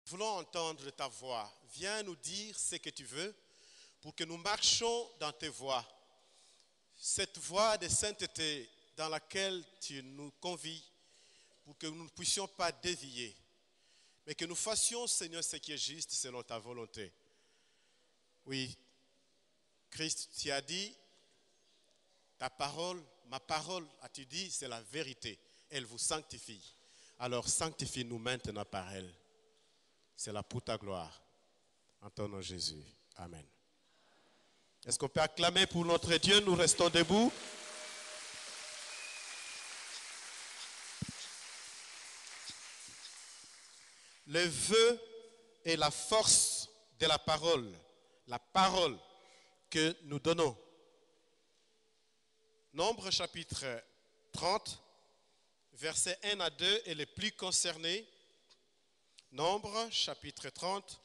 Nous voulons entendre ta voix. Viens nous dire ce que tu veux pour que nous marchions dans tes voies. Cette voie de sainteté dans laquelle tu nous convies pour que nous ne puissions pas dévier, mais que nous fassions, Seigneur, ce qui est juste selon ta volonté. Oui, Christ, tu as dit, ta parole, ma parole, as-tu dit, c'est la vérité. Elle vous sanctifie. Alors sanctifie-nous maintenant par elle. C'est là pour ta gloire. En ton nom Jésus. Amen. Est-ce qu'on peut acclamer pour notre Dieu? Nous restons debout. Le vœu est la force de la parole que nous donnons. Nombre chapitre 30, versets 1 à 2 est le plus concerné. Nombre chapitre 30,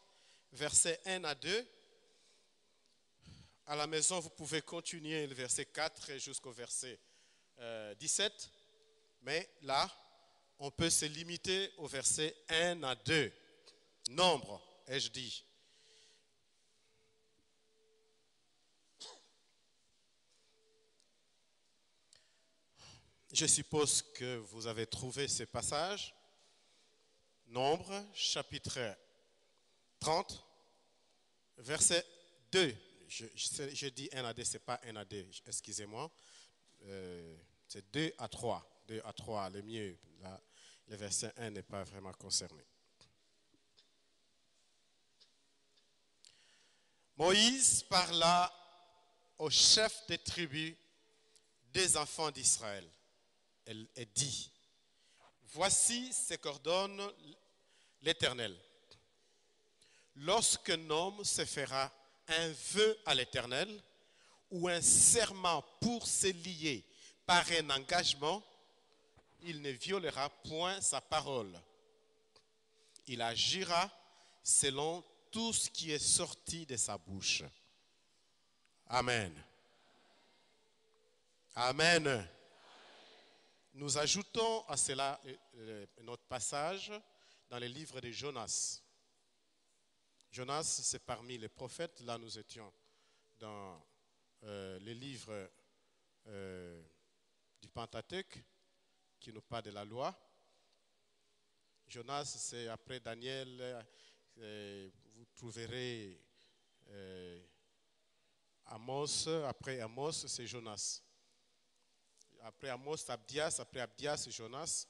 versets 1 à 2. À la maison, vous pouvez continuer le verset 4 jusqu'au verset 17. Mais là, on peut se limiter au verset 1 à 2. Nombre, ai-je dit. Je suppose que vous avez trouvé ce passage. Nombre, chapitre 30, verset 2. Je dis 1 à 2, ce n'est pas 1 à 2, excusez-moi. C'est 2 à 3. 2 à 3, le mieux. Là, le verset 1 n'est pas vraiment concerné. Moïse parla au chef des tribus des enfants d'Israël. Elle dit, voici ce qu'ordonne l'Éternel. Lorsqu'un homme se fera un vœu à l'Éternel ou un serment pour se lier par un engagement, il ne violera point sa parole. Il agira selon tout ce qui est sorti de sa bouche. Amen. Amen. Nous ajoutons à cela notre passage dans le livre de Jonas. Jonas, c'est parmi les prophètes. Là, nous étions dans les livres du Pentateuque qui nous parle de la loi. Jonas, c'est après Daniel. Vous trouverez Amos. Après Amos, c'est Jonas. Après Amos, Abdias. Après Abdias, Jonas.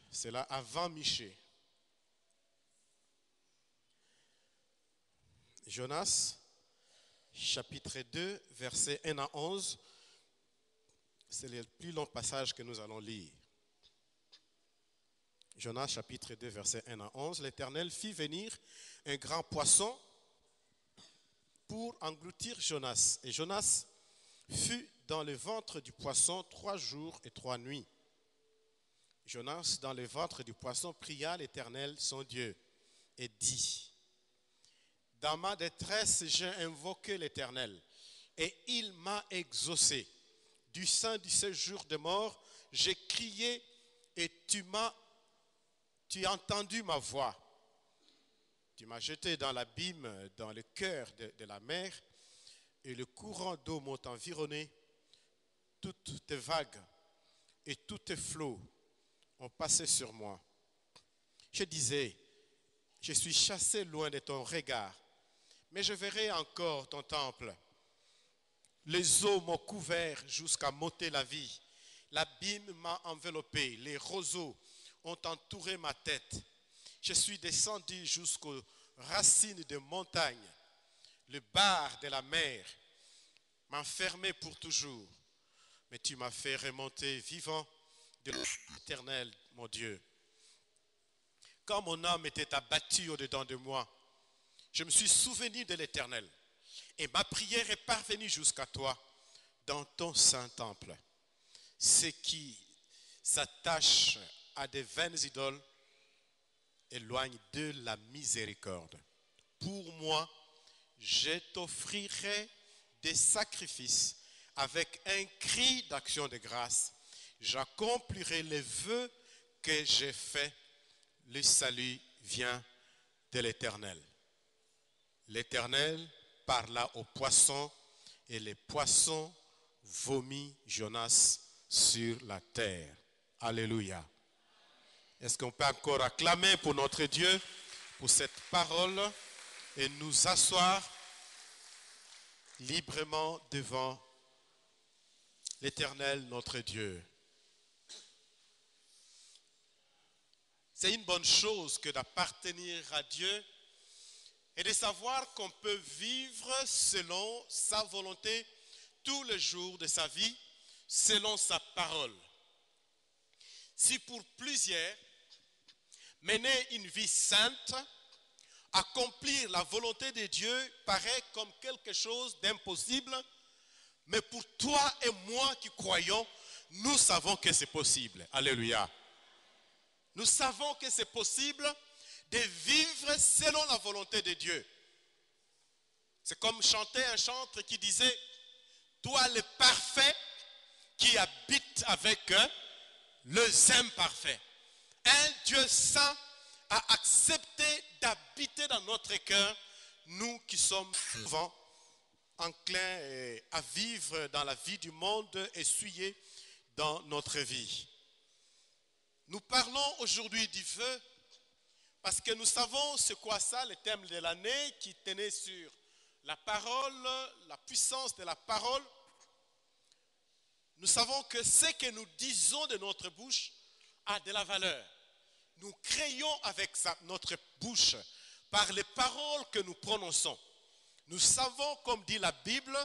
C'est là avant Michée. Jonas, chapitre 2, versets 1 à 11. C'est le plus long passage que nous allons lire. Jonas, chapitre 2, versets 1 à 11. L'Éternel fit venir un grand poisson pour engloutir Jonas. Et Jonas fut dans le ventre du poisson 3 jours et 3 nuits. Jonas, dans le ventre du poisson, pria l'Éternel, son Dieu, et dit, dans ma détresse, j'ai invoqué l'Éternel, et il m'a exaucé. Du sein du séjour de mort, j'ai crié, et tu as entendu ma voix. Tu m'as jeté dans l'abîme, dans le cœur de la mer, et le courant d'eau m'ont environné. Toutes tes vagues et tous tes flots ont passé sur moi. Je disais, je suis chassé loin de ton regard, mais je verrai encore ton temple. Les eaux m'ont couvert jusqu'à m'ôter la vie. L'abîme m'a enveloppé, les roseaux ont entouré ma tête. Je suis descendu jusqu'aux racines des montagnes. Le bar de la mer m'a enfermé pour toujours. Mais tu m'as fait remonter vivant de l'Éternel, mon Dieu. Quand mon âme était abattue au-dedans de moi, je me suis souvenu de l'Éternel. Et ma prière est parvenue jusqu'à toi dans ton saint temple. Ceux qui s'attachent à des vaines idoles éloignent de la miséricorde. Pour moi, je t'offrirai des sacrifices avec un cri d'action de grâce. J'accomplirai les vœux que j'ai faits. Le salut vient de l'Éternel. L'Éternel parla aux poissons et les poissons vomit Jonas sur la terre. Alléluia. Est-ce qu'on peut encore acclamer pour notre Dieu, pour cette parole et nous asseoir librement devant l'Éternel, notre Dieu. C'est une bonne chose que d'appartenir à Dieu et de savoir qu'on peut vivre selon sa volonté tous les jours de sa vie, selon sa parole. Si pour plusieurs, mener une vie sainte, accomplir la volonté de Dieu paraît comme quelque chose d'impossible, mais pour toi et moi qui croyons, nous savons que c'est possible. Alléluia. Nous savons que c'est possible de vivre selon la volonté de Dieu. C'est comme chantait un chanteur qui disait, toi le parfait qui habite avec les imparfaits. Un Dieu saint a accepté d'habiter dans notre cœur, nous qui sommes souvent enclins à vivre dans la vie du monde essuyé dans notre vie. Nous parlons aujourd'hui du feu parce que nous savons c'est quoi ça, le thème de l'année qui tenait sur la parole, la puissance de la parole. Nous savons que ce que nous disons de notre bouche a de la valeur. Nous créons avec notre bouche par les paroles que nous prononçons. Nous savons, comme dit la Bible,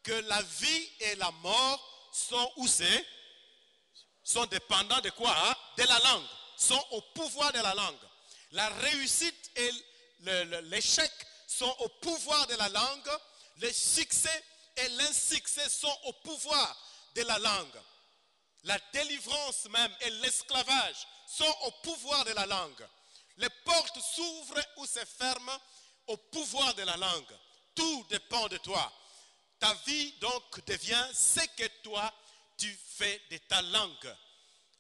que la vie et la mort sont où c'est? Sont dépendants de quoi? Hein? De la langue. Sont au pouvoir de la langue. La réussite et l'échec sont au pouvoir de la langue. Le succès et l'insuccès sont au pouvoir de la langue. La délivrance même et l'esclavage sont au pouvoir de la langue. Les portes s'ouvrent ou se ferment au pouvoir de la langue. Tout dépend de toi. Ta vie donc devient ce que toi tu fais de ta langue.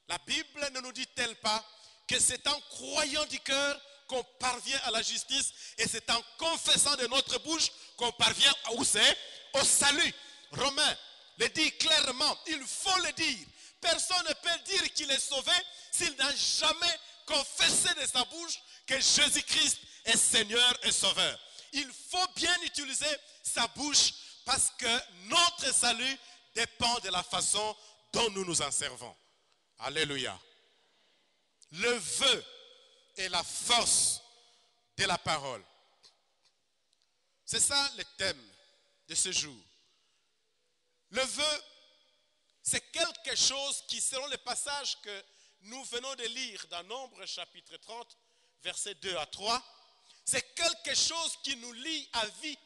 La Bible ne nous dit-elle pas que c'est en croyant du cœur qu'on parvient à la justice et c'est en confessant de notre bouche qu'on parvient où c'est? Au salut. Romains le dit clairement, il faut le dire. Personne ne peut dire qu'il est sauvé s'il n'a jamais confessé de sa bouche que Jésus-Christ est Seigneur et Sauveur. Il faut bien utiliser sa bouche parce que notre salut dépend de la façon dont nous nous en servons. Alléluia. Le vœu est la force de la parole. C'est ça le thème de ce jour. Le vœu, c'est quelque chose qui, selon le passage que nous venons de lire dans Nombre chapitre 30, versets 2 à 3, c'est quelque chose qui nous lie à vie,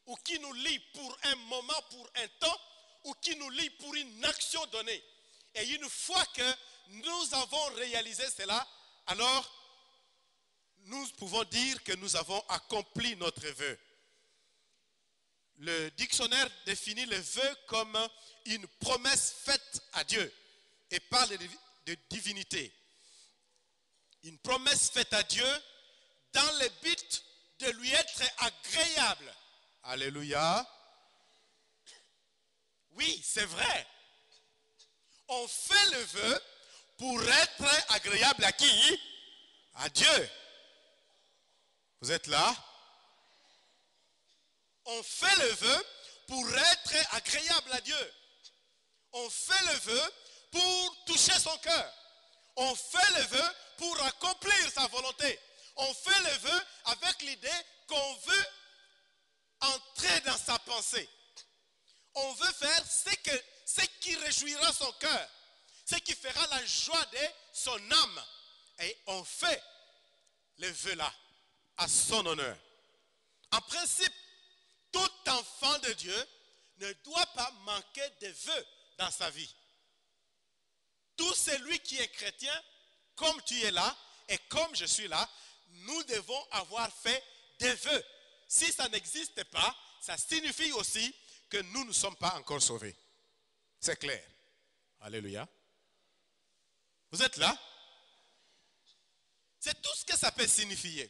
ou qui nous lie pour un moment, pour un temps, ou qui nous lie pour une action donnée. Et une fois que nous avons réalisé cela, alors nous pouvons dire que nous avons accompli notre vœu. Le dictionnaire définit le vœu comme une promesse faite à Dieu et parle de divinité. Une promesse faite à Dieu dans le but de lui être agréable. Alléluia. Oui, c'est vrai. On fait le vœu pour être agréable à qui? À Dieu. Vous êtes là? On fait le vœu pour être agréable à Dieu. On fait le vœu pour toucher son cœur. On fait le vœu pour accomplir sa volonté. On fait le vœu avec l'idée qu'on veut entrer dans sa pensée. On veut faire ce qui réjouira son cœur, ce qui fera la joie de son âme. Et on fait le vœu là, à son honneur. En principe, tout enfant de Dieu ne doit pas manquer de vœux dans sa vie. Tout celui qui est chrétien, comme tu es là et comme je suis là, nous devons avoir fait des vœux. Si ça n'existe pas, ça signifie aussi que nous ne sommes pas encore sauvés. C'est clair. Alléluia. Vous êtes là? C'est tout ce que ça peut signifier.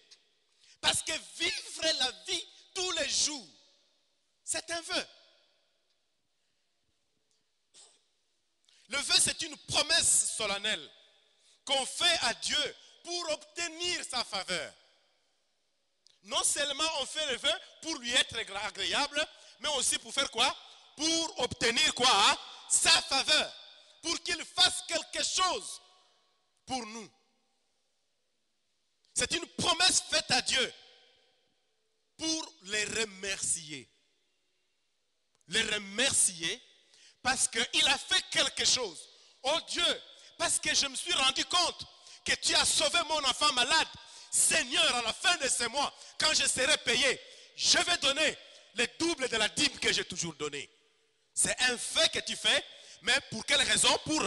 Parce que vivre la vie tous les jours, c'est un vœu. Le vœu, c'est une promesse solennelle qu'on fait à Dieu pour obtenir sa faveur. Non seulement on fait le vœu pour lui être agréable, mais aussi pour faire quoi? Pour obtenir quoi? Hein? Sa faveur. Pour qu'il fasse quelque chose pour nous. C'est une promesse faite à Dieu pour les remercier. Les remercier parce qu'il a fait quelque chose. Oh Dieu, parce que je me suis rendu compte que tu as sauvé mon enfant malade. Seigneur, à la fin de ce mois, quand je serai payé, je vais donner le double de la dîme que j'ai toujours donnée. C'est un fait que tu fais, mais pour quelle raison? Pour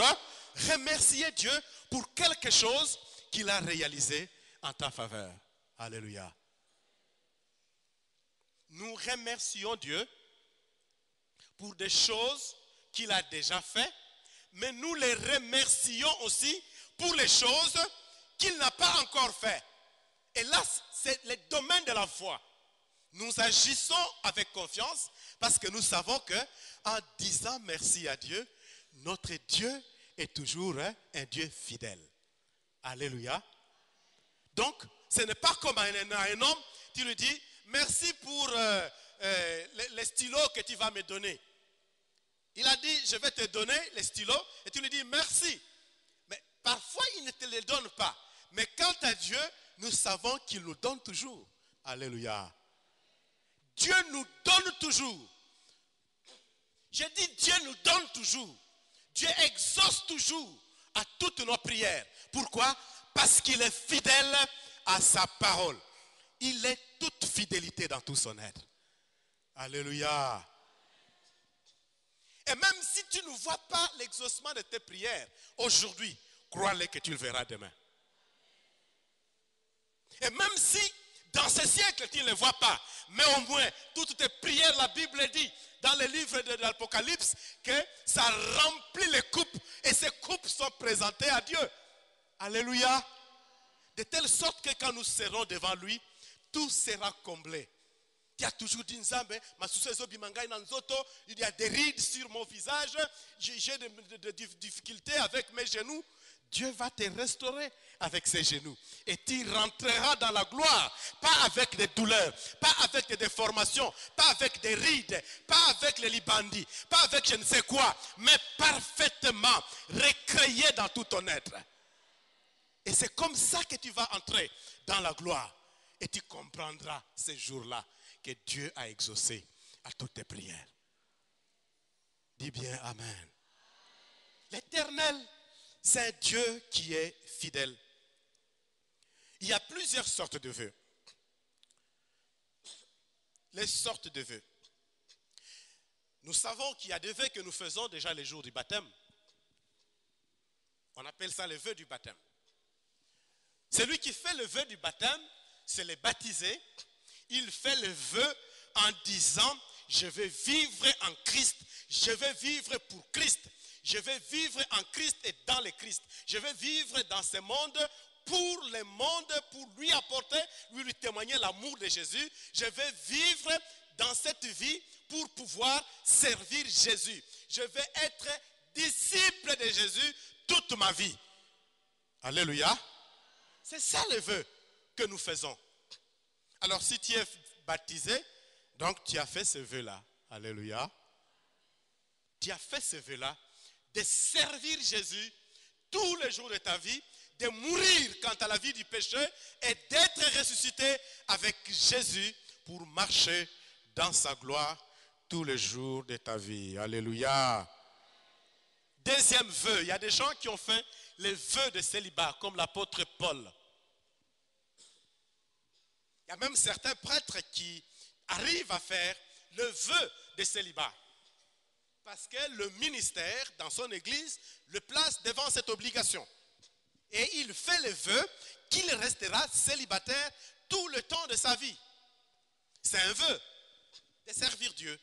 remercier Dieu pour quelque chose qu'il a réalisé en ta faveur. Alléluia. Nous remercions Dieu pour des choses qu'il a déjà fait, mais nous les remercions aussi pour les choses qu'il n'a pas encore fait. Et là, c'est le domaine de la foi. Nous agissons avec confiance parce que nous savons que en disant merci à Dieu, notre Dieu est toujours un Dieu fidèle. Alléluia. Donc, ce n'est pas comme un homme, tu lui dis, merci pour les stylos que tu vas me donner. Il a dit, je vais te donner les stylos, et tu lui dis merci. Mais parfois, il ne te les donne pas. Mais quant à Dieu, nous savons qu'il nous donne toujours. Alléluia. Dieu nous donne toujours. Je dis, Dieu nous donne toujours. Dieu exauce toujours à toutes nos prières. Pourquoi? Parce qu'il est fidèle à sa parole. Il est toute fidélité dans tout son être. Alléluia. Et même si tu ne vois pas l'exaucement de tes prières aujourd'hui, crois-le que tu le verras demain. Et même si dans ce siècle tu ne le vois pas, mais au moins toutes tes prières, la Bible dit dans le livre de l'Apocalypse que ça remplit les coupes et ces coupes sont présentées à Dieu. Alléluia. De telle sorte que quand nous serons devant lui, tout sera comblé. Tu as toujours dit, Nzambe, il y a des rides sur mon visage, j'ai des difficultés avec mes genoux. Dieu va te restaurer avec ses genoux. Et tu rentreras dans la gloire, pas avec des douleurs, pas avec des déformations, pas avec des rides, pas avec les libandis, pas avec je ne sais quoi, mais parfaitement recréé dans tout ton être. Et c'est comme ça que tu vas entrer dans la gloire. Et tu comprendras ces jours-là que Dieu a exaucé à toutes tes prières. Dis bien Amen. L'Éternel, c'est un Dieu qui est fidèle. Il y a plusieurs sortes de vœux. Les sortes de vœux. Nous savons qu'il y a des vœux que nous faisons déjà les jours du baptême. On appelle ça le vœu du baptême. Celui qui fait le vœu du baptême, c'est le baptisé. Il fait le vœu en disant, je vais vivre en Christ, je vais vivre pour Christ, je vais vivre en Christ et dans le Christ. Je vais vivre dans ce monde pour le monde, pour lui apporter, lui témoigner l'amour de Jésus. Je vais vivre dans cette vie pour pouvoir servir Jésus. Je vais être disciple de Jésus toute ma vie. Alléluia. C'est ça le vœu que nous faisons. Alors si tu es baptisé, donc tu as fait ce vœu-là. Alléluia. Tu as fait ce vœu-là de servir Jésus tous les jours de ta vie, de mourir quant à la vie du péché et d'être ressuscité avec Jésus pour marcher dans sa gloire tous les jours de ta vie. Alléluia. Deuxième vœu, il y a des gens qui ont fait les vœux de célibat, comme l'apôtre Paul. Il y a même certains prêtres qui arrivent à faire le vœu de célibat. Parce que le ministère, dans son église, le place devant cette obligation. Et il fait le vœu qu'il restera célibataire tout le temps de sa vie. C'est un vœu de servir Dieu.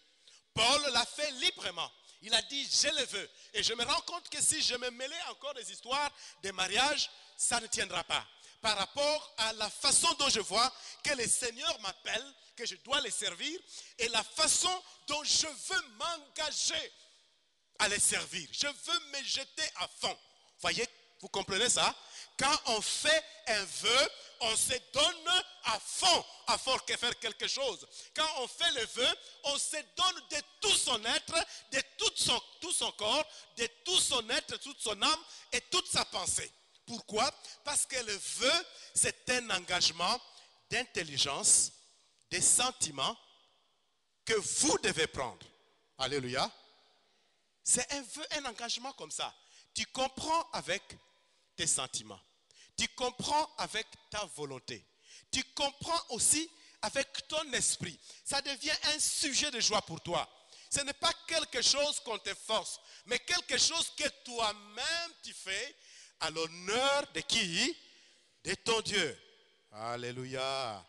Paul l'a fait librement. Il a dit, je le veux. Et je me rends compte que si je me mêlais encore des histoires de mariage, ça ne tiendra pas. par rapport à la façon dont je vois que le Seigneur m'appelle, que je dois les servir, et la façon dont je veux m'engager à les servir. Je veux me jeter à fond. Voyez, vous comprenez ça? Quand on fait un vœu, on se donne à fond de faire quelque chose. Quand on fait le vœu, on se donne de tout son être, de tout son corps, de tout son être, toute son âme et toute sa pensée. Pourquoi? Parce que le vœu, c'est un engagement d'intelligence, des sentiments que vous devez prendre. Alléluia. C'est un vœu, un engagement comme ça. Tu comprends avec tes sentiments. Tu comprends avec ta volonté. Tu comprends aussi avec ton esprit. Ça devient un sujet de joie pour toi. Ce n'est pas quelque chose qu'on te force, mais quelque chose que toi-même tu fais à l'honneur de qui? De ton Dieu. Alléluia.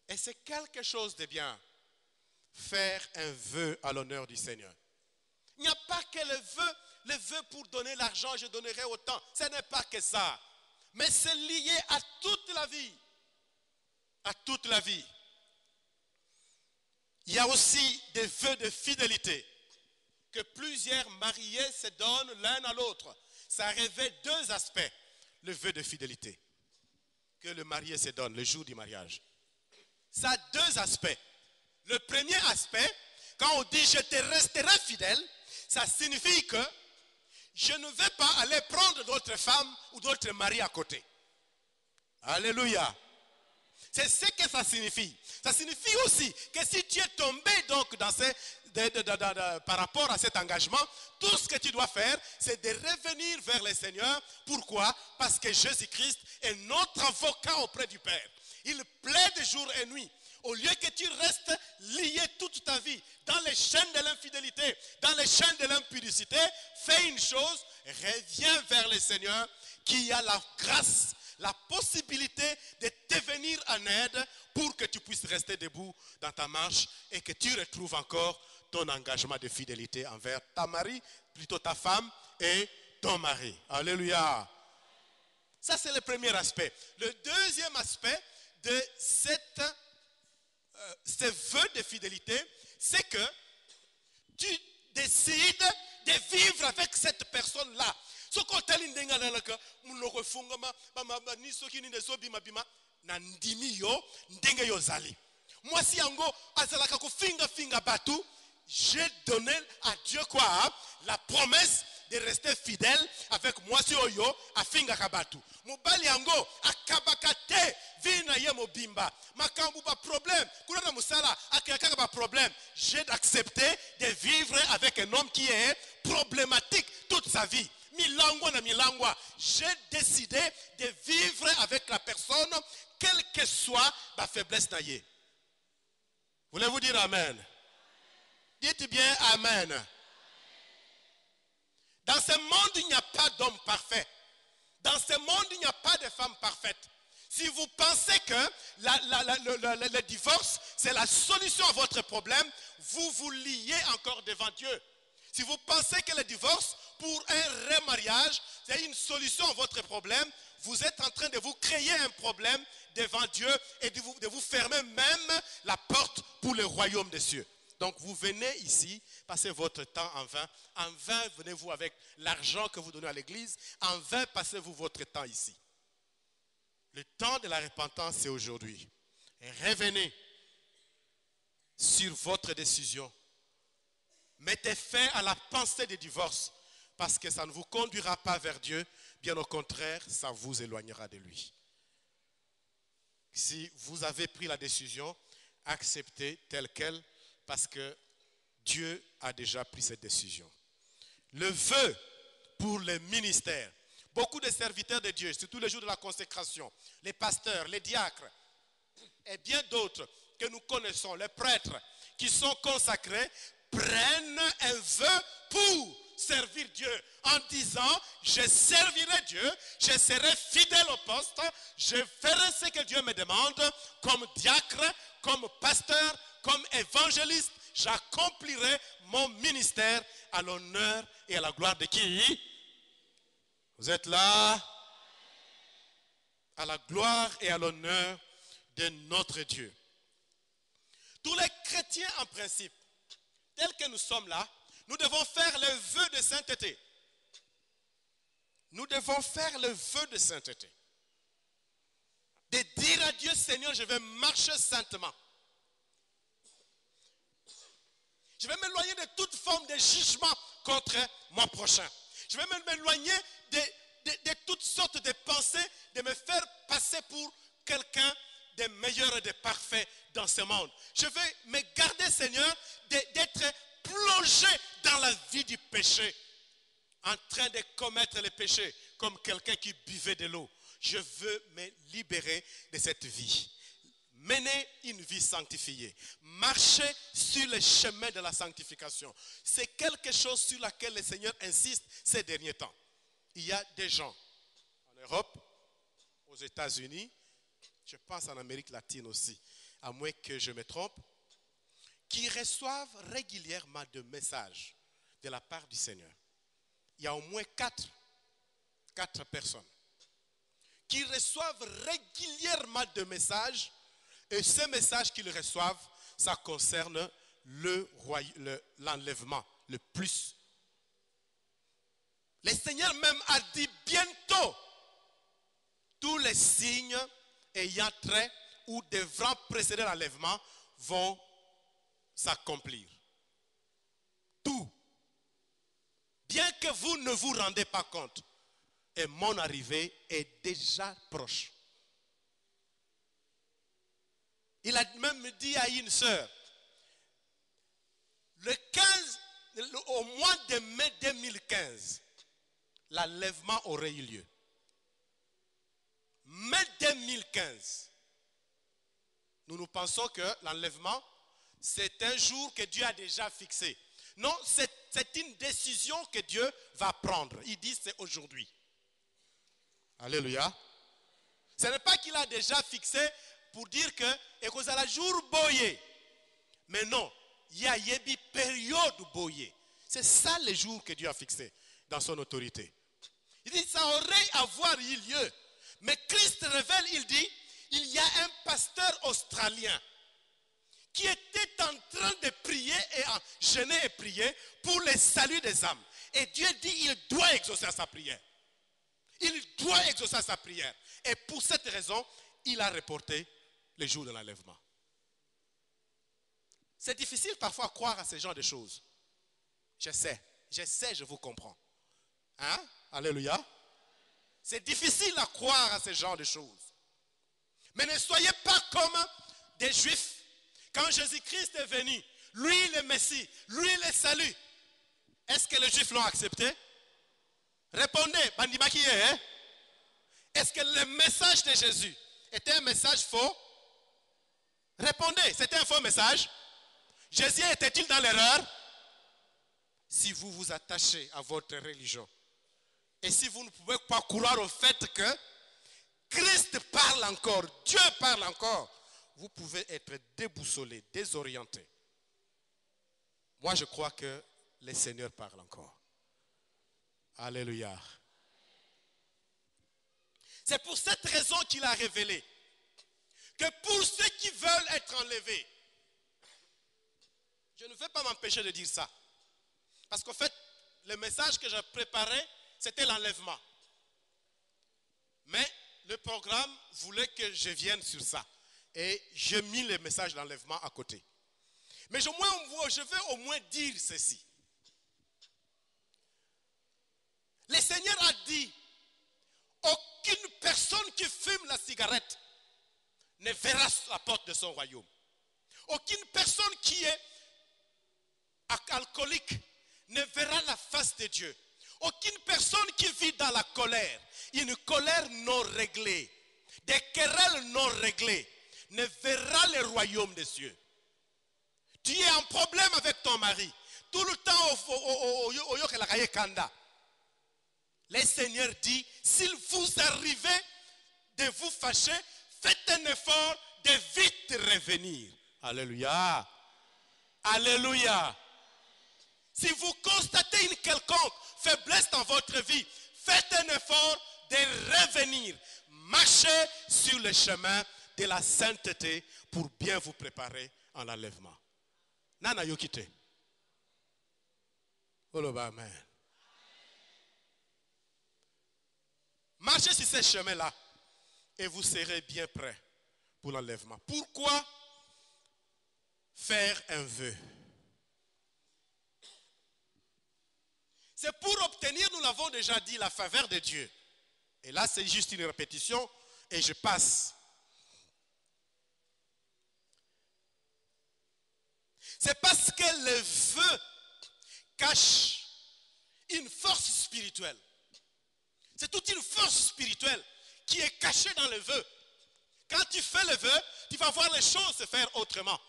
Et c'est quelque chose de bien. Faire un vœu à l'honneur du Seigneur. Il n'y a pas que le vœu pour donner l'argent, je donnerai autant. Ce n'est pas que ça. Mais c'est lié à toute la vie. À toute la vie. Il y a aussi des vœux de fidélité que plusieurs mariés se donnent l'un à l'autre. Ça revêt deux aspects, le vœu de fidélité que le marié se donne le jour du mariage. Ça a deux aspects. Le premier aspect, quand on dit je te resterai fidèle, ça signifie que je ne vais pas aller prendre d'autres femmes ou d'autres maris à côté. Alléluia. C'est ce que ça signifie. Ça signifie aussi que si tu es tombé donc par rapport à cet engagement, tout ce que tu dois faire, c'est de revenir vers le Seigneur. Pourquoi? Parce que Jésus-Christ est notre avocat auprès du Père. Il plaide jour et nuit. Au lieu que tu restes lié toute ta vie dans les chaînes de l'infidélité, dans les chaînes de l'impudicité, fais une chose, reviens vers le Seigneur qui a la grâce, la possibilité de te venir en aide pour que tu puisses rester debout dans ta marche et que tu retrouves encore ton engagement de fidélité envers ta mari, plutôt ta femme et ton mari. Alléluia. Ça, c'est le premier aspect. Le deuxième aspect de ces vœux de fidélité, c'est que tu décides de vivre avec cette personne-là. Ce côté lindenga nalaka munoko funga ma nisoki ni nezobi mabima na ndimi yo ndenge yo zali. Moi si yango azalaka ko finga batu, j'ai donné à Dieu quoi? La promesse de rester fidèle avec moi si oyo afinga kabatu. Mobali yango akabakate vina ye mobimba. Makambu ba problème, kuna musala akaka ba problème. J'ai accepté de vivre avec un homme qui est problématique toute sa vie. Milangwa na milangwa, j'ai décidé de vivre avec la personne, quelle que soit ma faiblesse naïe. Voulez-vous dire Amen? Dites bien Amen. Dans ce monde, il n'y a pas d'homme parfait. Dans ce monde, il n'y a pas de femme parfaite. Si vous pensez que le divorce, c'est la solution à votre problème, vous vous liez encore devant Dieu. Si vous pensez que le divorce, pour un remariage, c'est une solution à votre problème, vous êtes en train de vous créer un problème devant Dieu et de vous fermer même la porte pour le royaume des cieux. Donc vous venez ici, passez votre temps en vain. En vain, venez-vous avec l'argent que vous donnez à l'église. En vain, passez-vous votre temps ici. Le temps de la repentance, c'est aujourd'hui. Et revenez sur votre décision. Mettez fin à la pensée du divorce, parce que ça ne vous conduira pas vers Dieu. Bien au contraire, ça vous éloignera de lui. Si vous avez pris la décision, acceptez telle quelle, parce que Dieu a déjà pris cette décision. Le vœu pour le ministère. Beaucoup de serviteurs de Dieu, surtout les jours de la consécration, les pasteurs, les diacres, et bien d'autres que nous connaissons, les prêtres, qui sont consacrés, prennent un vœu pour servir Dieu en disant je servirai Dieu, je serai fidèle au poste, je ferai ce que Dieu me demande comme diacre, comme pasteur, comme évangéliste, j'accomplirai mon ministère à l'honneur et à la gloire de qui? Vous êtes là? à la gloire et à l'honneur de notre Dieu. Tous les chrétiens en principe, tels que nous sommes là, nous devons faire le vœu de sainteté. Nous devons faire le vœu de sainteté. De dire à Dieu, Seigneur, je vais marcher saintement. Je vais m'éloigner de toute forme de jugement contre mon prochain. Je vais m'éloigner de toutes sortes de pensées, de me faire passer pour quelqu'un de meilleur et de parfait dans ce monde. Je vais me garder, Seigneur, d'être plongé dans la vie du péché, en train de commettre le péché, comme quelqu'un qui buvait de l'eau. Je veux me libérer de cette vie. Mener une vie sanctifiée. Marcher sur le chemin de la sanctification. C'est quelque chose sur laquelle le Seigneur insiste ces derniers temps. Il y a des gens en Europe, aux États-Unis, je pense en Amérique latine aussi, à moins que je me trompe, qui reçoivent régulièrement des messages de la part du Seigneur. Il y a au moins quatre personnes qui reçoivent régulièrement des messages, et ces messages qu'ils reçoivent, ça concerne l'enlèvement, le plus. Le Seigneur même a dit bientôt, tous les signes ayant trait ou devant précéder l'enlèvement vont s'accomplir. Tout. Bien que vous ne vous rendez pas compte, et mon arrivée est déjà proche. Il a même dit à une sœur, au mois de mai 2015, l'enlèvement aurait eu lieu. Mai 2015. Nous pensons que l'enlèvement, c'est un jour que Dieu a déjà fixé. Non, c'est une décision que Dieu va prendre. Il dit c'est aujourd'hui. Alléluia. Ce n'est pas qu'il a déjà fixé pour dire que et que ça la jour boyé. Mais non, il y a une période boyé. C'est ça le jour que Dieu a fixé dans son autorité. Il dit ça aurait avoir eu lieu. Mais Christ révèle, il dit, il y a un pasteur australien qui était en train de prier et jeûner et prier pour le salut des âmes. Et Dieu dit, il doit exaucer sa prière. Il doit exaucer sa prière. Et pour cette raison, il a reporté le jour de l'enlèvement. C'est difficile parfois à croire à ce genre de choses. Je sais, je vous comprends. Hein? Alléluia. C'est difficile à croire à ce genre de choses. Mais ne soyez pas comme des Juifs. Quand Jésus-Christ est venu, lui le Messie, lui le salut, est-ce que les Juifs l'ont accepté? Répondez, Bandimaki, hein? Est-ce que le message de Jésus était un message faux? Répondez, c'était un faux message? Jésus était-il dans l'erreur? Si vous vous attachez à votre religion, et si vous ne pouvez pas croire au fait que Christ parle encore, Dieu parle encore, vous pouvez être déboussolé, désorienté. Moi, je crois que le Seigneur parle encore. Alléluia. C'est pour cette raison qu'il a révélé que pour ceux qui veulent être enlevés, je ne vais pas m'empêcher de dire ça. Parce qu'en fait, le message que j'ai préparé, c'était l'enlèvement. Mais le programme voulait que je vienne sur ça. Et j'ai mis le message d'enlèvement à côté. Mais je vais au moins dire ceci. Le Seigneur a dit, aucune personne qui fume la cigarette ne verra la porte de son royaume. Aucune personne qui est alcoolique ne verra la face de Dieu. Aucune personne qui vit dans la colère, une colère non réglée, des querelles non réglées, ne verra le royaume des cieux. Tu es en problème avec ton mari. Tout le temps, le Seigneur dit, s'il vous arrivez de vous fâcher, faites un effort de vite revenir. Alléluia. Alléluia. Si vous constatez une quelconque faiblesse dans votre vie, faites un effort de revenir. marchez sur le chemin de la sainteté pour bien vous préparer en l'enlèvement. Nana yokite. Oloba amen. Marchez sur ce chemin-là et vous serez bien prêts pour l'enlèvement. Pourquoi faire un vœu? C'est pour obtenir, nous l'avons déjà dit, la faveur de Dieu. Et là, c'est juste une répétition et je passe. C'est parce que le vœu cache une force spirituelle. C'est toute une force spirituelle qui est cachée dans le vœu. Quand tu fais le vœu, tu vas voir les choses se faire autrement.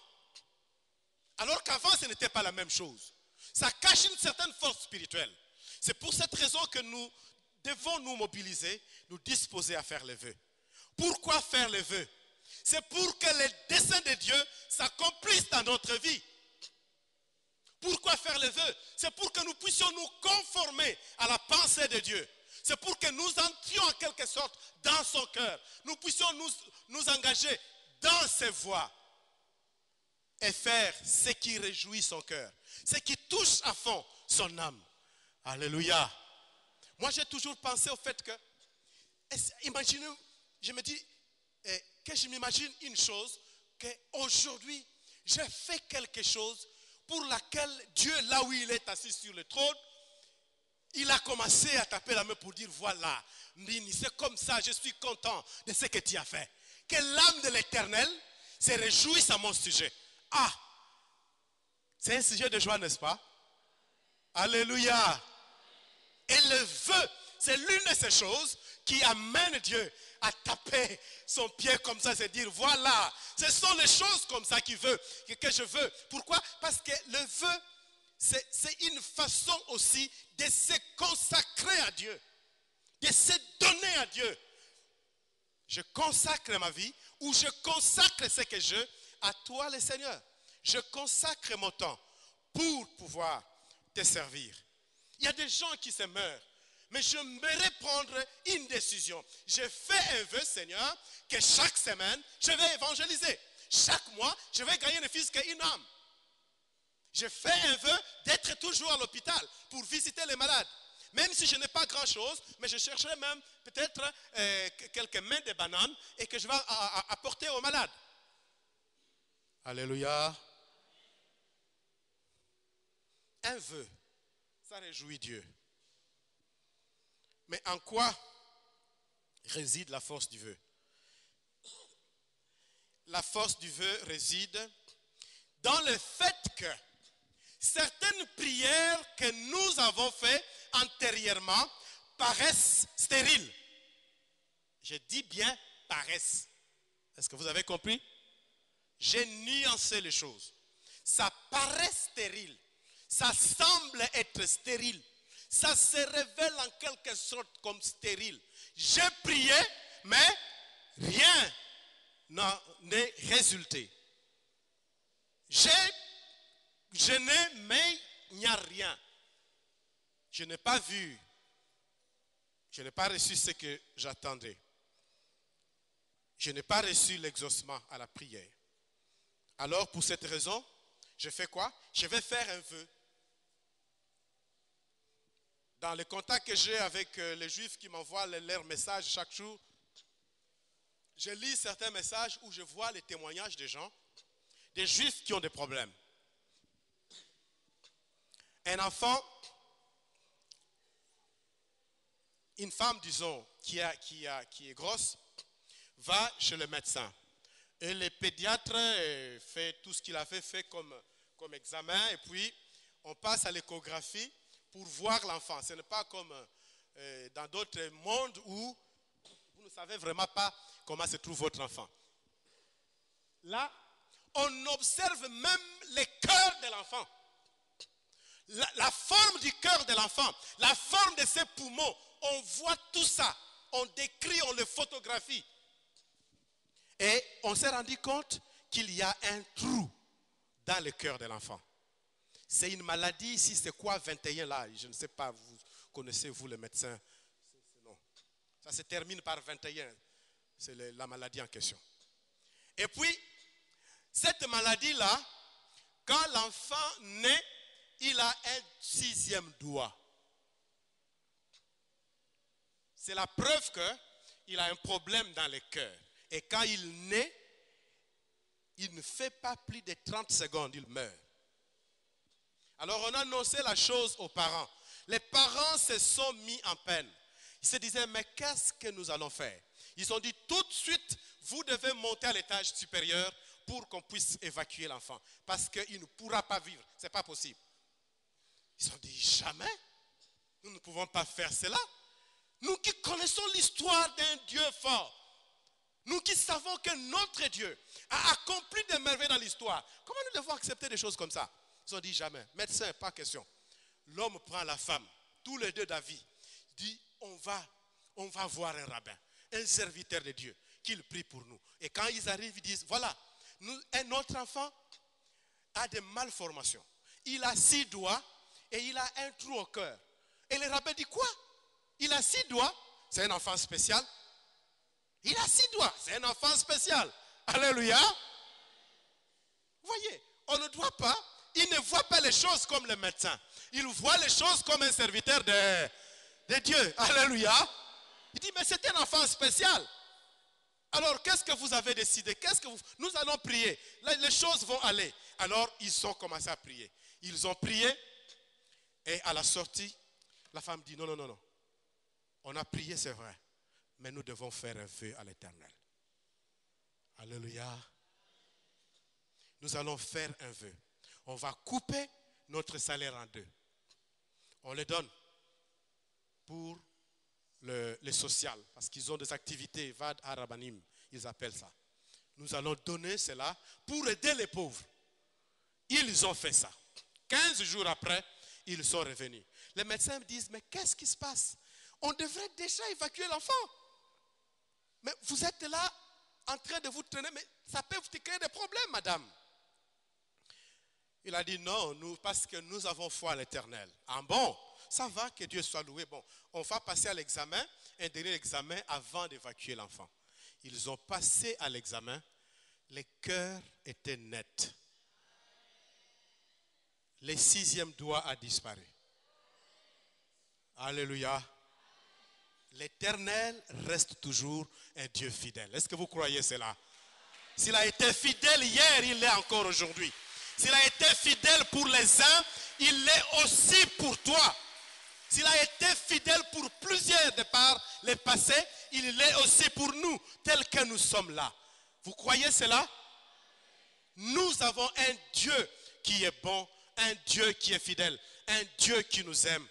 Alors qu'avant, ce n'était pas la même chose. Ça cache une certaine force spirituelle. C'est pour cette raison que nous devons nous mobiliser, nous disposer à faire le vœu. Pourquoi faire le vœu? C'est pour que les desseins de Dieu s'accomplissent dans notre vie. Pourquoi faire le vœu? C'est pour que nous puissions nous conformer à la pensée de Dieu. C'est pour que nous entrions en quelque sorte dans son cœur. Nous puissions nous engager dans ses voies et faire ce qui réjouit son cœur, ce qui touche à fond son âme. Alléluia. Moi, j'ai toujours pensé au fait que, imaginez, je me dis, que je m'imagine une chose, qu'aujourd'hui, j'ai fait quelque chose pour laquelle Dieu, là où il est assis sur le trône, il a commencé à taper la main pour dire, voilà, Mbini, c'est comme ça, je suis content de ce que tu as fait. Que l'âme de l'Éternel se réjouisse à mon sujet. Ah, c'est un sujet de joie, n'est-ce pas? Alléluia. Et le vœu, c'est l'une de ces choses qui amène Dieu à taper son pied comme ça, c'est dire, voilà, ce sont les choses comme ça que je veux. Pourquoi? Parce que le vœu, c'est une façon aussi de se consacrer à Dieu, de se donner à Dieu. Je consacre ma vie ou je consacre ce que je à toi le Seigneur. Je consacre mon temps pour pouvoir te servir. Il y a des gens qui se meurent, mais je m'aimerais prendre une décision. Je fais un vœu, Seigneur, que chaque semaine, je vais évangéliser. Chaque mois, je vais gagner ne fût-ce qu'une âme. Je fais un vœu d'être toujours à l'hôpital pour visiter les malades. Même si je n'ai pas grand-chose, mais je chercherai même peut-être quelques mains de bananes et que je vais apporter aux malades. Alléluia. Un vœu, ça réjouit Dieu. Mais en quoi réside la force du vœu? La force du vœu réside dans le fait que certaines prières que nous avons faites antérieurement paraissent stériles. Je dis bien paraissent. Est-ce que vous avez compris? J'ai nuancé les choses. Ça paraît stérile. Ça semble être stérile. Ça se révèle en quelque sorte comme stérile. J'ai prié, mais rien n'en est résulté. Je n'ai, mais il n'y a rien. Je n'ai pas vu. Je n'ai pas reçu ce que j'attendais. Je n'ai pas reçu l'exaucement à la prière. Alors, pour cette raison, je fais quoi? Je vais faire un vœu. Dans les contacts que j'ai avec les Juifs qui m'envoient leurs messages chaque jour, je lis certains messages où je vois les témoignages des gens, des Juifs qui ont des problèmes. Un enfant, une femme, disons, qui est grosse, va chez le médecin. Et le pédiatre fait tout ce qu'il a fait comme examen. Et puis, on passe à l'échographie pour voir l'enfant. Ce n'est pas comme dans d'autres mondes où vous ne savez vraiment pas comment se trouve votre enfant. Là, on observe même le cœur de l'enfant. La forme du cœur de l'enfant, la forme de ses poumons, on voit tout ça. On décrit, on le photographie. Et on s'est rendu compte qu'il y a un trou dans le cœur de l'enfant. C'est une maladie ici, c'est quoi 21 là? Je ne sais pas, vous connaissez vous les médecins? Non. Ça se termine par 21. C'est la maladie en question. Et puis, cette maladie-là, quand l'enfant naît, il a un 6e doigt. C'est la preuve qu'il a un problème dans le cœur. Et quand il naît, il ne fait pas plus de 30 secondes, il meurt. Alors on a annoncé la chose aux parents. Les parents se sont mis en peine. Ils se disaient, mais qu'est-ce que nous allons faire? Ils ont dit, tout de suite, vous devez monter à l'étage supérieur pour qu'on puisse évacuer l'enfant. Parce qu'il ne pourra pas vivre. Ce n'est pas possible. Ils ont dit, jamais. Nous ne pouvons pas faire cela. Nous qui connaissons l'histoire d'un Dieu fort. Nous qui savons que notre Dieu a accompli des merveilles dans l'histoire. Comment nous devons accepter des choses comme ça? Ils ont dit jamais. Médecin, pas question. L'homme prend la femme, tous les deux d'avis. Il dit, on va voir un rabbin, un serviteur de Dieu, qu'il prie pour nous. Et quand ils arrivent, ils disent, voilà, notre enfant a des malformations. Il a 6 doigts et il a un trou au cœur. Et le rabbin dit, quoi? Il a 6 doigts, c'est un enfant spécial. Il a 6 doigts, c'est un enfant spécial. Alléluia. Vous voyez, on ne doit pas, il ne voit pas les choses comme le médecin. Il voit les choses comme un serviteur de Dieu. Alléluia. Il dit, mais c'est un enfant spécial. Alors, qu'est-ce que vous avez décidé? Nous allons prier. Les choses vont aller. Alors, ils ont commencé à prier. Ils ont prié. Et à la sortie, la femme dit, non, non, non, non. On a prié, c'est vrai. Mais nous devons faire un vœu à l'Éternel. Alléluia. Nous allons faire un vœu. On va couper notre salaire en 2. On le donne pour le social. Parce qu'ils ont des activités, Vad Arabanim, ils appellent ça. Nous allons donner cela pour aider les pauvres. Ils ont fait ça. 15 jours après, ils sont revenus. Les médecins me disent, mais qu'est-ce qui se passe? On devrait déjà évacuer l'enfant. Mais vous êtes là en train de vous traîner, mais ça peut vous créer des problèmes, madame. Il a dit non, parce que nous avons foi à l'Éternel. Ah bon, ça va, que Dieu soit loué. Bon, on va passer à l'examen, un dernier examen avant d'évacuer l'enfant. Ils ont passé à l'examen, les cœurs étaient nets. Le 6e doigt a disparu. Alléluia. L'Éternel reste toujours un Dieu fidèle. Est-ce que vous croyez cela? S'il a été fidèle hier, il l'est encore aujourd'hui. S'il a été fidèle pour les uns, il l'est aussi pour toi. S'il a été fidèle pour plusieurs de par le passé, il l'est aussi pour nous, tels que nous sommes là. Vous croyez cela? Nous avons un Dieu qui est bon, un Dieu qui est fidèle, un Dieu qui nous aime,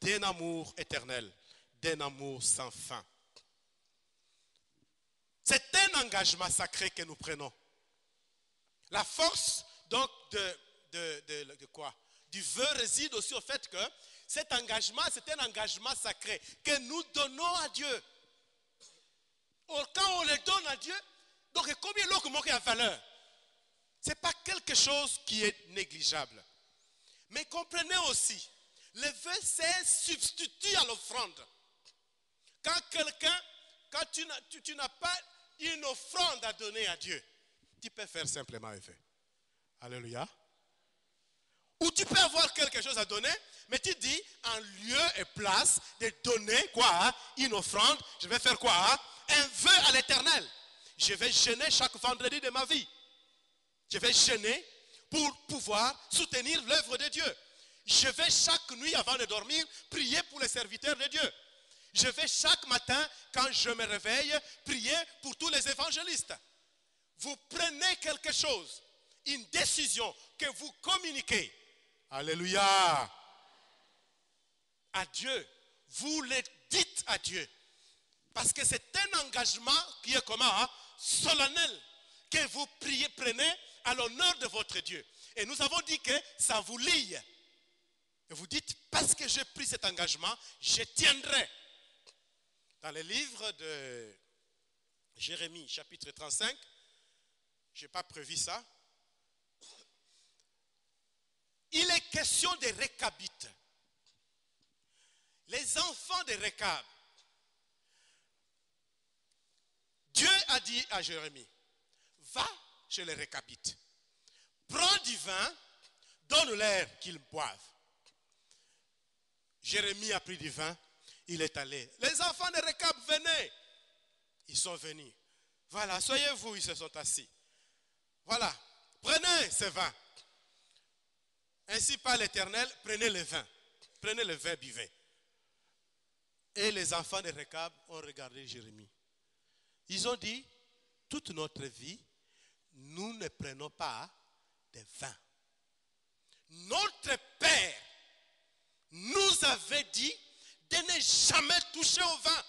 d'un amour éternel, d'un amour sans fin. C'est un engagement sacré que nous prenons. La force donc de quoi? Du vœu réside aussi au fait que cet engagement, c'est un engagement sacré que nous donnons à Dieu. Or, quand on le donne à Dieu, donc combien l'autre manque à valeur? Ce n'est pas quelque chose qui est négligeable. Mais comprenez aussi, le vœu c'est un substitut à l'offrande. Quand tu n'as pas une offrande à donner à Dieu, tu peux faire simplement un vœu. Alléluia. Ou tu peux avoir quelque chose à donner, mais tu dis, en lieu et place de donner quoi? Une offrande, je vais faire quoi? Un vœu à l'Éternel. Je vais jeûner chaque vendredi de ma vie. Je vais jeûner pour pouvoir soutenir l'œuvre de Dieu. Je vais chaque nuit avant de dormir prier pour les serviteurs de Dieu. Je vais chaque matin, quand je me réveille, prier pour tous les évangélistes. Vous prenez quelque chose, une décision que vous communiquez. Alléluia. À Dieu. Vous le dites à Dieu. Parce que c'est un engagement qui est comment? Solennel. Que vous prenez à l'honneur de votre Dieu. Et nous avons dit que ça vous lie. Et vous dites, parce que j'ai pris cet engagement, je tiendrai. Dans le livre de Jérémie, chapitre 35, je n'ai pas prévu ça. Il est question des Récabites. Les enfants des Récab. Dieu a dit à Jérémie, va chez les Récabites, prends du vin, donne-leur qu'ils boivent. Jérémie a pris du vin, il est allé. Les enfants de Récab, venez. Ils sont venus. Voilà, soyez-vous, ils se sont assis. Voilà, prenez ce vin. Ainsi par l'Éternel, prenez le vin. Prenez le vin, buvez. Et les enfants de Récab ont regardé Jérémie. Ils ont dit, toute notre vie, nous ne prenons pas de vin. Notre Père nous avait dit de ne jamais toucher au vin,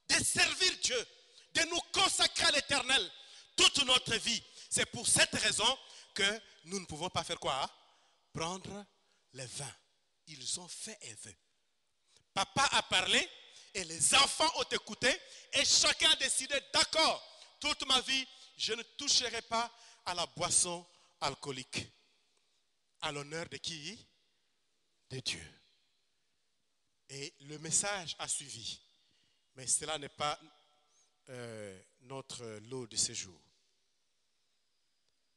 de servir Dieu, de nous consacrer à l'Éternel toute notre vie. C'est pour cette raison que nous ne pouvons pas faire quoi? Prendre le vin. Ils ont fait un vœu. Papa a parlé et les enfants ont écouté et chacun a décidé, d'accord, toute ma vie, je ne toucherai pas à la boisson alcoolique. À l'honneur de qui? De Dieu. Et le message a suivi. Mais cela n'est pas notre lot de ce jour.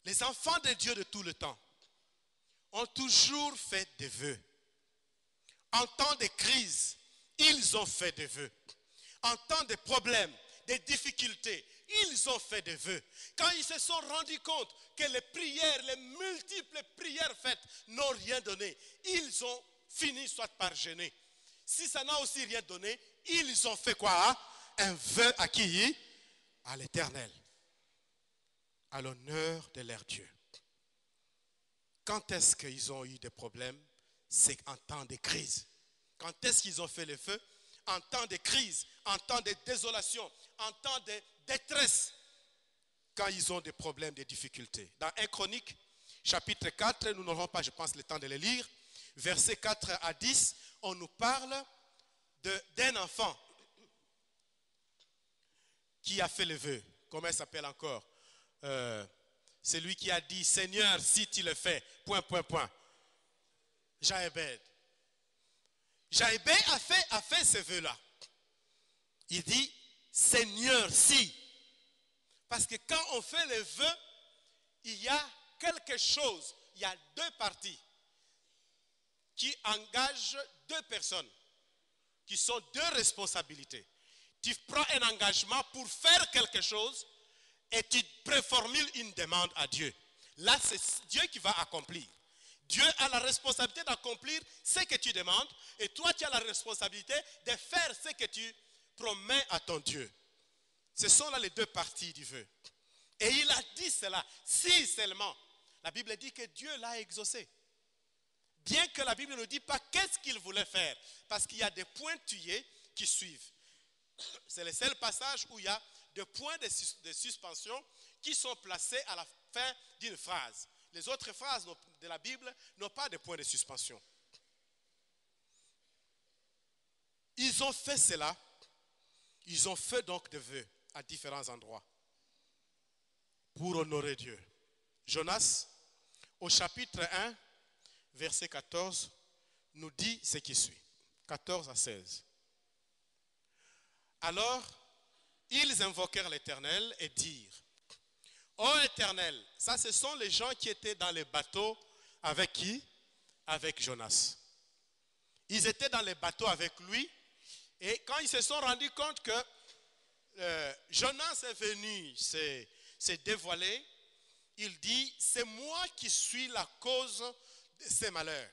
Les enfants de Dieu de tout le temps ont toujours fait des vœux. En temps de crise, ils ont fait des vœux. En temps de problèmes, de difficultés, ils ont fait des vœux. Quand ils se sont rendus compte que les prières, les multiples prières faites n'ont rien donné, ils ont fini soit par jeûner. Si ça n'a aussi rien donné, ils ont fait quoi? Un vœu à qui? À l'Éternel. À l'honneur de leur Dieu. Quand est-ce qu'ils ont eu des problèmes? C'est en temps de crise. Quand est-ce qu'ils ont fait le feu? En temps de crise, en temps de désolation, en temps de détresse. Quand ils ont des problèmes, des difficultés. Dans 1 Chronique, chapitre 4, nous n'aurons pas, je pense, le temps de le lire. Versets 4 à 10, on nous parle d'un enfant qui a fait le vœu. Comment il s'appelle encore? Celui qui a dit, Seigneur, si tu le fais, ... Jaébed. Jaébed a fait ce vœu-là. Il dit, Seigneur, si. Parce que quand on fait le vœu, il y a quelque chose, il y a deux parties qui engagent deux personnes, qui sont deux responsabilités. Tu prends un engagement pour faire quelque chose et tu préformules une demande à Dieu. Là, c'est Dieu qui va accomplir. Dieu a la responsabilité d'accomplir ce que tu demandes et toi, tu as la responsabilité de faire ce que tu promets à ton Dieu. Ce sont là les deux parties du vœu. Et il a dit cela, si seulement. La Bible dit que Dieu l'a exaucé. Bien que la Bible ne dit pas qu'est-ce qu'il voulait faire, parce qu'il y a des pointillés qui suivent. C'est le seul passage où il y a des points de suspension qui sont placés à la fin d'une phrase. Les autres phrases de la Bible n'ont pas de points de suspension. Ils ont fait cela. Ils ont fait donc des vœux à différents endroits pour honorer Dieu. Jonas, au chapitre 1, verset 14, nous dit ce qui suit. 14 à 16. Alors, ils invoquèrent l'Éternel et dirent, ô Éternel, ça ce sont les gens qui étaient dans les bateaux avec qui? Avec Jonas. Ils étaient dans les bateaux avec lui et quand ils se sont rendus compte que Jonas est venu se dévoiler, il dit, c'est moi qui suis la cause de ces malheurs.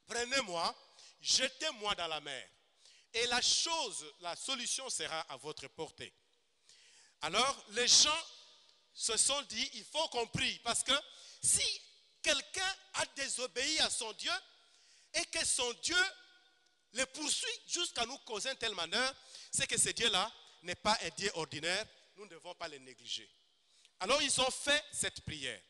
Prenez-moi, jetez-moi dans la mer. Et la solution sera à votre portée. Alors, les gens se sont dit, il faut qu'on prie. Parce que si quelqu'un a désobéi à son Dieu et que son Dieu le poursuit jusqu'à nous causer un tel malheur, c'est que ce Dieu-là n'est pas un Dieu ordinaire. Nous ne devons pas le négliger. Alors, ils ont fait cette prière.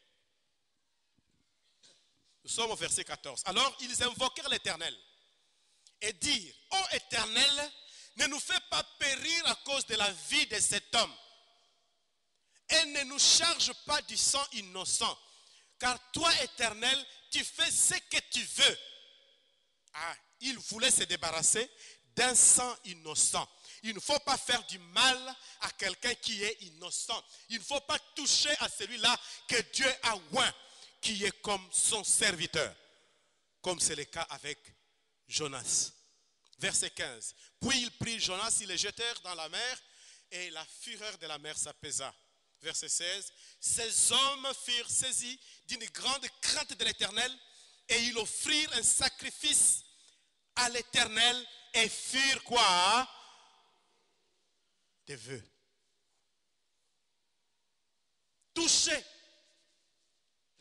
Nous sommes au verset 14. Alors, ils invoquèrent l'Éternel et dirent, ô Éternel, ne nous fais pas périr à cause de la vie de cet homme et ne nous charge pas du sang innocent, car toi, Éternel, tu fais ce que tu veux. Ah, ils voulaient se débarrasser d'un sang innocent. Il ne faut pas faire du mal à quelqu'un qui est innocent. Il ne faut pas toucher à celui-là que Dieu a oint, qui est comme son serviteur. Comme c'est le cas avec Jonas. Verset 15. Puis ils prirent Jonas, ils le jetèrent dans la mer, et la fureur de la mer s'apaisa. Verset 16. Ces hommes furent saisis d'une grande crainte de l'Éternel, et ils offrirent un sacrifice à l'Éternel, et furent quoi? Des vœux. Touchés,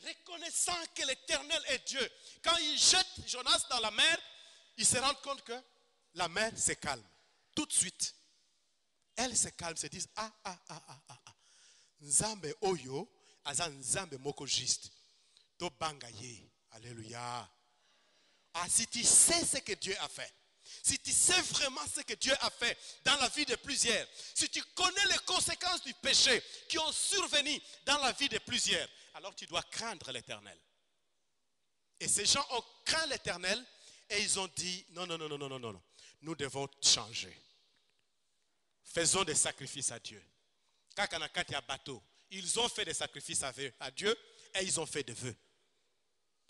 reconnaissant que l'Éternel est Dieu. Quand ils jettent Jonas dans la mer, ils se rendent compte que la mer se calme. Tout de suite, elle se calme, se disent, Nzambe oyo, aza Nzambe moko juste. To bangaye. Alléluia. Ah, si tu sais ce que Dieu a fait, si tu sais vraiment ce que Dieu a fait dans la vie de plusieurs, si tu connais les conséquences du péché qui ont survenu dans la vie de plusieurs, alors tu dois craindre l'Éternel. Et ces gens ont craint l'Éternel et ils ont dit, non, nous devons changer. Faisons des sacrifices à Dieu. Kakanakati à bateau, ils ont fait des sacrifices à Dieu et ils ont fait des vœux.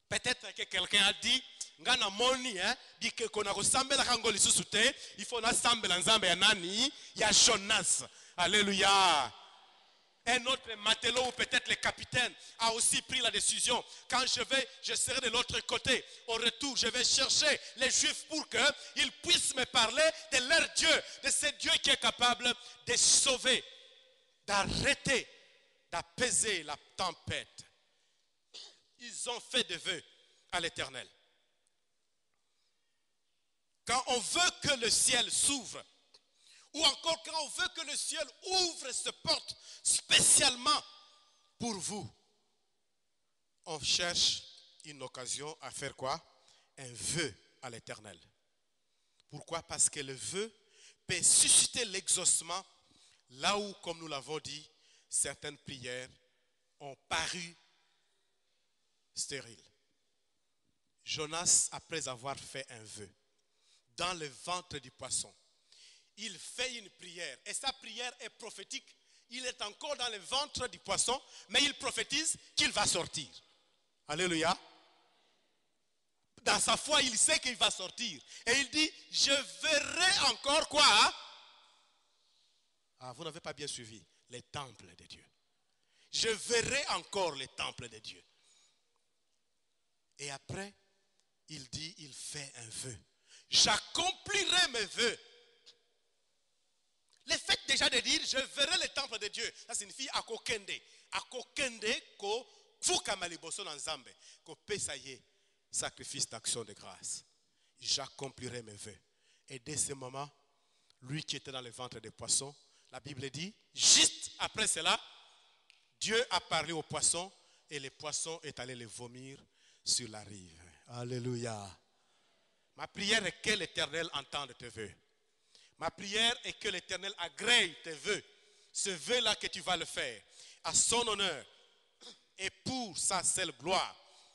Peut-être que quelqu'un a dit, ngana moni dit que qu'on a ressemblé la kangoli susute, il faut na semble nzambe ya nani, ya Jonas. Alléluia. Un autre matelot ou peut-être le capitaine a aussi pris la décision. Quand je serai de l'autre côté. Au retour, je vais chercher les Juifs pour qu'ils puissent me parler de leur Dieu, de ce Dieu qui est capable de sauver, d'arrêter, d'apaiser la tempête. Ils ont fait des vœux à l'Éternel. Quand on veut que le ciel s'ouvre, ou encore quand on veut que le ciel ouvre et se porte spécialement pour vous, on cherche une occasion à faire quoi? Un vœu à l'Éternel. Pourquoi? Parce que le vœu peut susciter l'exaucement là où, comme nous l'avons dit, certaines prières ont paru stériles. Jonas, après avoir fait un vœu dans le ventre du poisson, il fait une prière et sa prière est prophétique. Il est encore dans le ventre du poisson, mais il prophétise qu'il va sortir. Alléluia. Dans sa foi, il sait qu'il va sortir. Et il dit, je verrai encore quoi? Ah, vous n'avez pas bien suivi. Les temples de Dieu. Je verrai encore les temples de Dieu. Et après, il dit, il fait un vœu. J'accomplirai mes vœux. Le fait déjà de dire, je verrai les temples de Dieu, ça signifie akokende. Akokende ko fukama liboso na nzambe. Ko pesaye, sacrifice d'action de grâce. J'accomplirai mes vœux. Et dès ce moment, lui qui était dans le ventre des poissons, la Bible dit, juste après cela, Dieu a parlé aux poissons et les poissons est allé les vomir sur la rive. Alléluia. Ma prière est que l'Éternel entende tes vœux. Ma prière est que l'Éternel agrée tes vœux. Ce vœu-là que tu vas le faire à son honneur et pour sa seule gloire,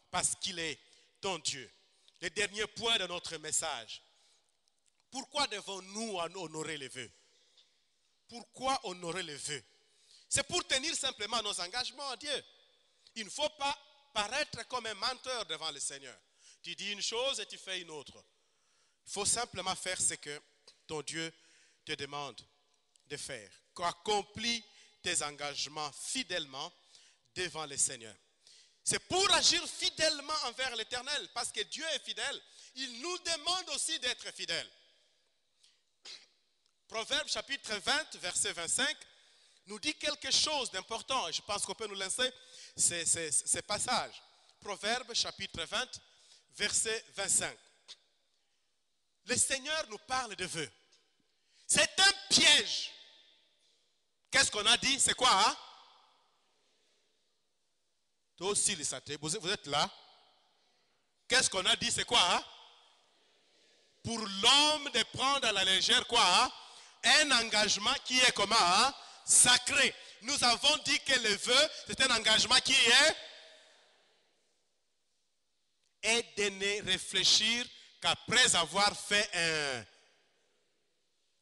parce qu'il est ton Dieu. Le dernier point de notre message. Pourquoi devons-nous honorer les vœux? Pourquoi honorer les vœux? C'est pour tenir simplement nos engagements à Dieu. Il ne faut pas paraître comme un menteur devant le Seigneur. Tu dis une chose et tu fais une autre. Il faut simplement faire ce que ton Dieu te demande de faire. Accomplis tes engagements fidèlement devant le Seigneur. C'est pour agir fidèlement envers l'Éternel, parce que Dieu est fidèle. Il nous demande aussi d'être fidèles. Proverbe chapitre 20, verset 25, nous dit quelque chose d'important. Et je pense qu'on peut nous lancer ces passages. Proverbe chapitre 20, verset 25. Le Seigneur nous parle de vœux. C'est un piège. Qu'est-ce qu'on a dit? C'est quoi? Hein? Toi aussi, vous êtes là? Qu'est-ce qu'on a dit? C'est quoi? Hein? Pour l'homme de prendre à la légère quoi? Hein? Un engagement qui est comment? Hein? Sacré. Nous avons dit que le vœu, c'est un engagement qui est et de ne réfléchir qu'après avoir fait un...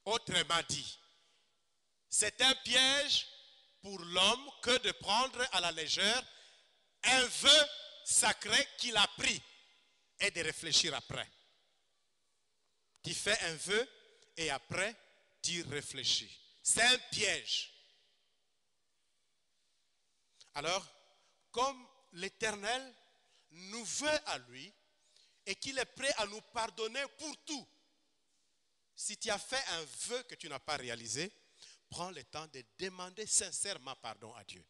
Autrement dit, c'est un piège pour l'homme que de prendre à la légère un vœu sacré qu'il a pris et de réfléchir après. Tu fais un vœu et après tu réfléchis. C'est un piège. Alors, comme l'Éternel nous veut à lui et qu'il est prêt à nous pardonner pour tout, si tu as fait un vœu que tu n'as pas réalisé, prends le temps de demander sincèrement pardon à Dieu.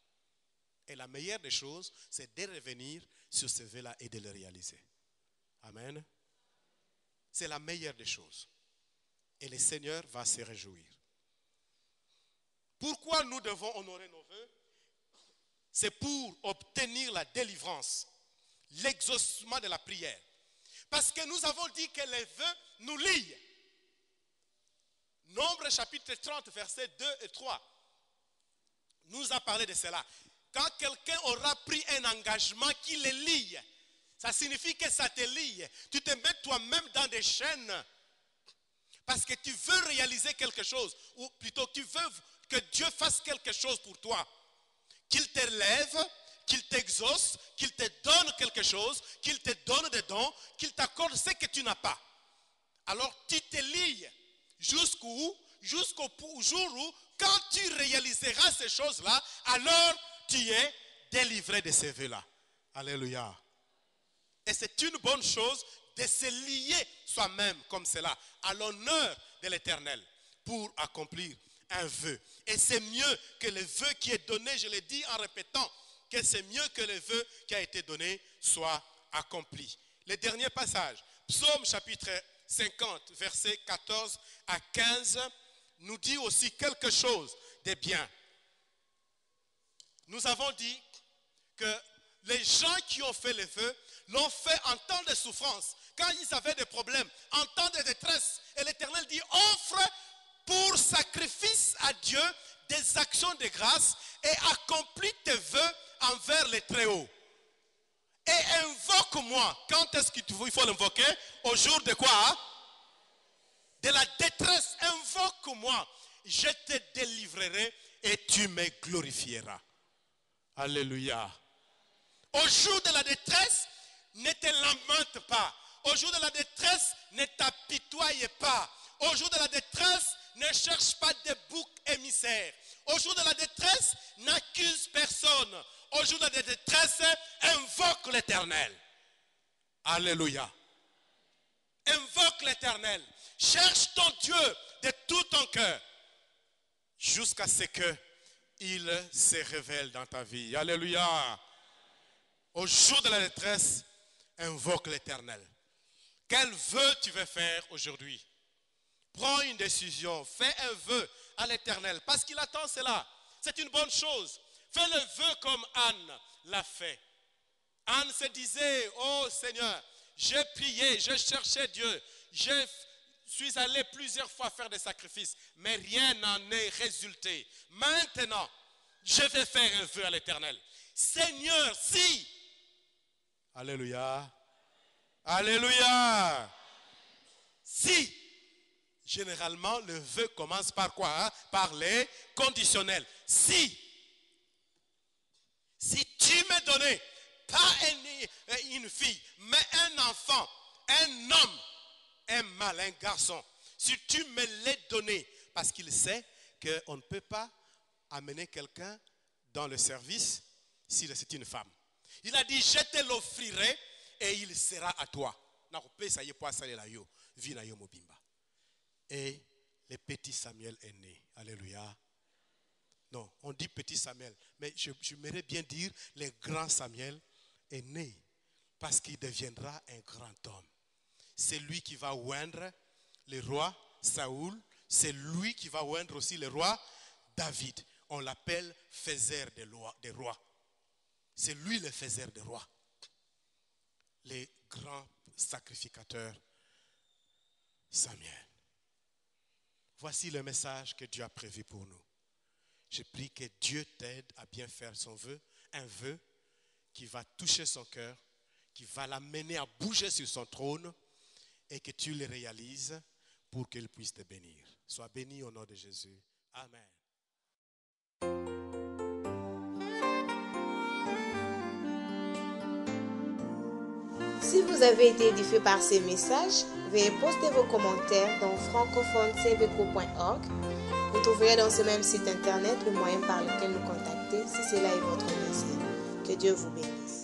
Et la meilleure des choses, c'est de revenir sur ce vœu-là et de le réaliser. Amen. C'est la meilleure des choses. Et le Seigneur va se réjouir. Pourquoi nous devons honorer nos vœux? C'est pour obtenir la délivrance, l'exaucement de la prière. Parce que nous avons dit que les vœux nous lient. Nombre chapitre 30, versets 2 et 3 nous a parlé de cela. Quand quelqu'un aura pris un engagement qui le lie, ça signifie que ça te lie. Tu te mets toi-même dans des chaînes parce que tu veux réaliser quelque chose, ou plutôt tu veux que Dieu fasse quelque chose pour toi. Qu'il te lève, qu'il t'exauce, qu'il te donne quelque chose, qu'il te donne des dons, qu'il t'accorde ce que tu n'as pas. Alors tu te lies jusqu'au jour où, quand tu réaliseras ces choses-là, alors tu es délivré de ces vœux-là. Alléluia. Et c'est une bonne chose de se lier soi-même comme cela, à l'honneur de l'Éternel, pour accomplir un vœu. Et c'est mieux que le vœu qui est donné, je l'ai dit en répétant, que c'est mieux que le vœu qui a été donné soit accompli. Le dernier passage, Psaume chapitre 50, versets 14 à 15, nous dit aussi quelque chose de bien. Nous avons dit que les gens qui ont fait les vœux l'ont fait en temps de souffrance, quand ils avaient des problèmes, en temps de détresse. Et l'Éternel dit, offre pour sacrifice à Dieu des actions de grâce et accomplis tes vœux envers les Très-Hauts. Et invoque-moi. Quand est-ce qu'il faut l'invoquer? Au jour de quoi? De la détresse. Invoque-moi. Je te délivrerai et tu me glorifieras. Alléluia. Au jour de la détresse, ne te lamente pas. Au jour de la détresse, ne t'apitoie pas. Au jour de la détresse, ne cherche pas de bouc émissaire. Au jour de la détresse, n'accuse personne. Au jour de la détresse, invoque l'Éternel. Alléluia. Invoque l'Éternel. Cherche ton Dieu de tout ton cœur jusqu'à ce qu'il se révèle dans ta vie. Alléluia. Au jour de la détresse, invoque l'Éternel. Quel vœu tu veux faire aujourd'hui? Prends une décision, fais un vœu à l'Éternel parce qu'il attend cela. C'est une bonne chose. Fais le vœu comme Anne l'a fait. Anne se disait, oh Seigneur, j'ai prié, j'ai cherché Dieu, je suis allé plusieurs fois faire des sacrifices, mais rien n'en est résulté. Maintenant, je vais faire un vœu à l'Éternel. Seigneur, si. Alléluia. Alléluia. Si. Généralement, le vœu commence par quoi? Par les conditionnels. Si tu me donnais, pas une fille, mais un enfant, un homme, un malin garçon, si tu me l'as donné, parce qu'il sait qu'on ne peut pas amener quelqu'un dans le service si c'est une femme. Il a dit, je te l'offrirai et il sera à toi. Et le petit Samuel est né. Alléluia. Non, on dit petit Samuel, mais j'aimerais bien dire le grand Samuel est né parce qu'il deviendra un grand homme. C'est lui qui va oindre le roi Saoul, c'est lui qui va oindre aussi le roi David. On l'appelle faiseur des rois. C'est lui le faiseur des rois. Le grand sacrificateur Samuel. Voici le message que Dieu a prévu pour nous. Je prie que Dieu t'aide à bien faire son vœu, un vœu qui va toucher son cœur, qui va l'amener à bouger sur son trône et que tu le réalises pour qu'il puisse te bénir. Sois béni au nom de Jésus. Amen. Si vous avez été édifié par ces messages, veuillez poster vos commentaires dans francophonecbq.org. Vous trouverez dans ce même site internet le moyen par lequel nous contacter si cela est votre désir. Que Dieu vous bénisse.